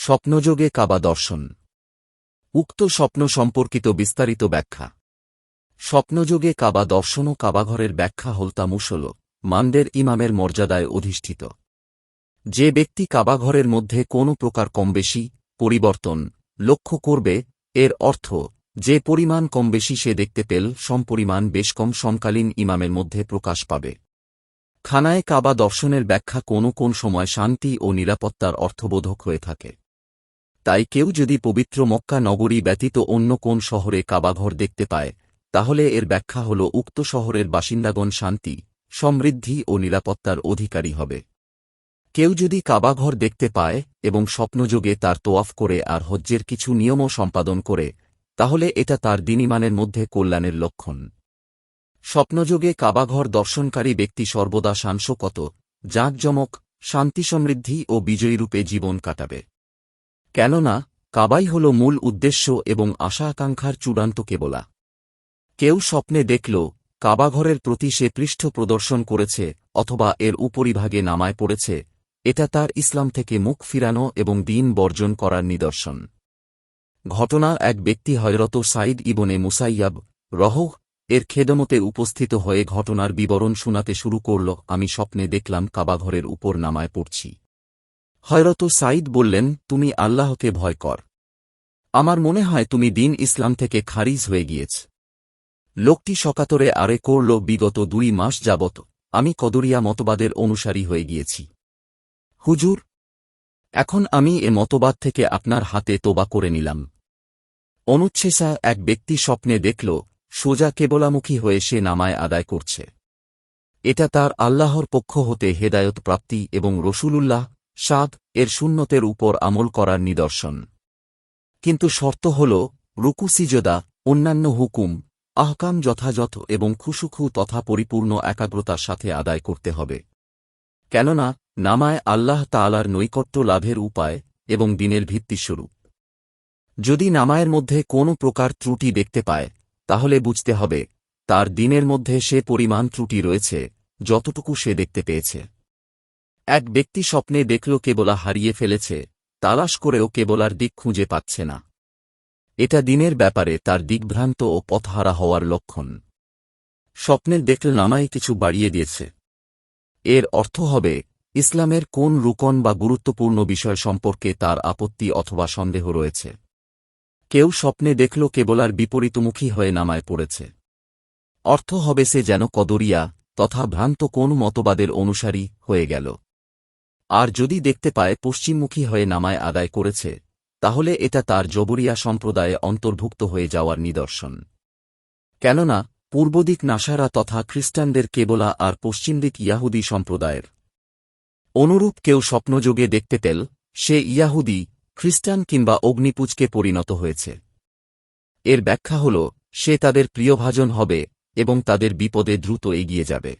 স্বপ্নযোগে কাবা দর্শন। উক্ত স্বপ্ন সম্পর্কিত বিস্তারিত ব্যাখ্যা। স্বপ্নযোগে কাবা দর্শন ও কাবাঘরের ব্যাখ্যা হলতা মুসল মানদের ইমামের মর্যাদায় অধিষ্ঠিত। যে ব্যক্তি কাবাঘরের মধ্যে কোনো প্রকার কমবেশি পরিবর্তন লক্ষ্য করবে, এর অর্থ যে পরিমাণ কমবেশি সে দেখতে পেল সমপরিমাণ বেশ কম সমকালীন ইমামের মধ্যে প্রকাশ পাবে। খানায় কাবা দর্শনের ব্যাখ্যা কোন সময় শান্তি ও নিরাপত্তার অর্থবোধক হয়ে থাকে। তাই কেউ যদি পবিত্র মক্কা নগরী ব্যতীত অন্য কোন শহরে কাবাঘর দেখতে পায়, তাহলে এর ব্যাখ্যা হল উক্ত শহরের বাসিন্দাগণ শান্তি, সমৃদ্ধি ও নিরাপত্তার অধিকারী হবে। কেউ যদি কাবাঘর দেখতে পায় এবং স্বপ্নযোগে তার তোয়াফ করে আর হজ্জের কিছু নিয়মও সম্পাদন করে, তাহলে এটা তার দীনিমানের মধ্যে কল্যাণের লক্ষণ। স্বপ্নযোগে কাবাঘর দর্শনকারী ব্যক্তি সর্বদা শানশকত, জাঁকজমক, শান্তি সমৃদ্ধি ও বিজয়ীরূপে জীবন কাটাবে। কেননা কাবাই হল মূল উদ্দেশ্য এবং আশা আকাঙ্ক্ষার চূড়ান্ত কেবলা। কেউ স্বপ্নে দেখল কাবাঘরের প্রতি সে পৃষ্ঠ প্রদর্শন করেছে অথবা এর উপরিভাগে নামায় পড়েছে, এটা তার ইসলাম থেকে মুখ ফিরানো এবং দ্বীন বর্জন করার নিদর্শন। ঘটনা এক ব্যক্তি হযরত সাঈদ ইবনে মুসাইয়াব রহ এর খেদমতে উপস্থিত হয়ে ঘটনার বিবরণ শোনাতে শুরু করল। আমি স্বপ্নে দেখলাম কাবাঘরের উপর নামায় পড়ছি। হযরত সাঈদ বললেন, তুমি আল্লাহকে ভয় কর। আমার মনে হয় তুমি দ্বীন ইসলাম থেকে খারিজ হয়ে গিয়েছ। লোকটি শকাতরে আরে করল, বিগত 2 মাস যাবত আমি কদরিয়া মতবাদের অনুসারী হয়ে গিয়েছি। হুজুর, এখন আমি এ মতবাদ থেকে আপনার হাতে তোবা করে নিলাম। অনুচ্ছেষা এক ব্যক্তি স্বপ্নে দেখল সোজা কেবলামুখী হয়ে সে নামায় আদায় করছে। এটা তার আল্লাহর পক্ষ হতে হেদায়ত প্রাপ্তি এবং রসূলুল্লাহ সাদ এর সুন্নতের উপর আমল করার নিদর্শন। কিন্তু শর্ত হল রুকু সিজদা, অন্যান্য হুকুম আহকাম যথাযথ এবং খুশুখু তথা পরিপূর্ণ একাগ্রতার সাথে আদায় করতে হবে। কেননা নামায় আল্লাহ তাআলার নৈকট্য লাভের উপায় এবং দ্বীনের ভিত্তিস্বরূপ। যদি নামায়ের মধ্যে কোনো প্রকার ত্রুটি দেখতে পায়, তাহলে বুঝতে হবে তার দ্বীনের মধ্যে সে পরিমাণ ত্রুটি রয়েছে যতটুকু সে দেখতে পেয়েছে। এক ব্যক্তি স্বপ্নে দেখল কেবলা হারিয়ে ফেলেছে, তালাশ করেও কেবলার দিক খুঁজে পাচ্ছে না। এটা দ্বীনের ব্যাপারে তার দিকভ্রান্ত ও পথহারা হওয়ার লক্ষণ। স্বপ্নে দেখল নামায় কিছু বাড়িয়ে দিয়েছে, এর অর্থ হবে ইসলামের কোন রুকন বা গুরুত্বপূর্ণ বিষয় সম্পর্কে তার আপত্তি অথবা সন্দেহ রয়েছে। কেউ স্বপ্নে দেখল কেবলার বিপরীতমুখী হয়ে নামায় পড়েছে, অর্থ হবে সে যেন কদরিয়া তথা ভ্রান্ত কোন মতবাদের অনুসারী হয়ে গেল। আর যদি দেখতে পায় পশ্চিমমুখী হয়ে নামায় আদায় করেছে, তাহলে এটা তার জবরিয়া সম্প্রদায়ে অন্তর্ভুক্ত হয়ে যাওয়ার নিদর্শন। কেননা পূর্বদিক নাসারা তথা খ্রিস্টানদের কেবলা আর পশ্চিমদিক ইয়াহুদী সম্প্রদায়ের। অনুরূপ কেউ স্বপ্নযোগে দেখতে পেল সে ইয়াহুদী, খ্রিস্টান কিংবা অগ্নিপূজকে পরিণত হয়েছে। এর ব্যাখ্যা হল সে তাদের প্রিয়ভাজন হবে এবং তাদের বিপদে দ্রুত এগিয়ে যাবে।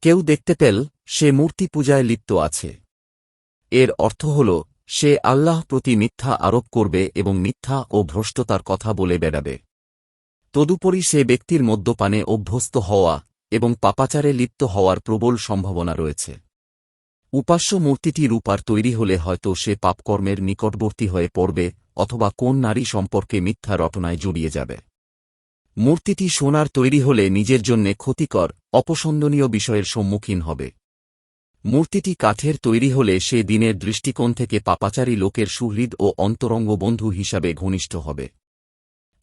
কেউ দেখতে পেল সে মূর্তি পূজায় লিপ্ত আছে। এর অর্থ হল সে আল্লাহ প্রতি মিথ্যা আরোপ করবে এবং মিথ্যা ও ভ্রষ্টতার কথা বলে বেড়াবে। তদুপরি সে ব্যক্তির মদ্যপানে অভ্যস্ত হওয়া এবং পাপাচারে লিপ্ত হওয়ার প্রবল সম্ভাবনা রয়েছে। উপাস্য মূর্তিটি রূপার তৈরি হলে হয়তো সে পাপকর্মের নিকটবর্তী হয়ে পড়বে অথবা কোন নারী সম্পর্কে মিথ্যা রটনায় জড়িয়ে যাবে। মূর্তিটি সোনার তৈরি হলে নিজের জন্যে ক্ষতিকর অপছন্দনীয় বিষয়ের সম্মুখীন হবে। মূর্তিটি কাঠের তৈরি হলে সে দ্বীনের দৃষ্টিকোণ থেকে পাপাচারী লোকের সুহৃদ ও অন্তরঙ্গ বন্ধু হিসাবে ঘনিষ্ঠ হবে।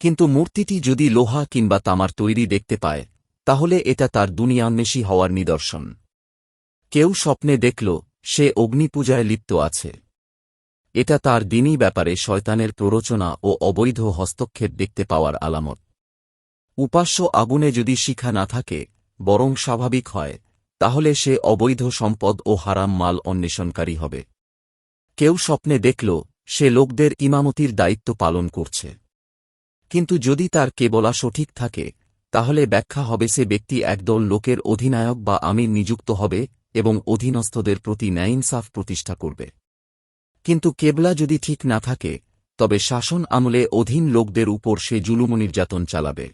কিন্তু মূর্তিটি যদি লোহা কিংবা তামার তৈরি দেখতে পায়, তাহলে এটা তার দুনিয়ান্বেষী হওয়ার নিদর্শন। কেউ স্বপ্নে দেখল সে অগ্নিপূজায় লিপ্ত আছে। এটা তার দ্বীনী ব্যাপারে শয়তানের প্ররোচনা ও অবৈধ হস্তক্ষেপ দেখতে পাওয়ার আলামত। উপাস্য আগুনে যদি শিখা না থাকে, বরং স্বাভাবিক হয়, তাহলে সে অবৈধ সম্পদ ও হারাম মাল অন্বেষণকারী হবে। কেউ স্বপ্নে দেখল সে লোকদের ইমামতির দায়িত্ব পালন করছে। কিন্তু যদি তার কেবলা সঠিক থাকে, তাহলে ব্যাখ্যা হবে সে ব্যক্তি একদল লোকের অধিনায়ক বা আমির নিযুক্ত হবে এবং অধীনস্থদের প্রতি ন্যায়ইনসাফ প্রতিষ্ঠা করবে। কিন্তু কেবলা যদি ঠিক না থাকে, তবে শাসন আমলে অধীন লোকদের উপর সে জুলুম নির্যাতন চালাবে।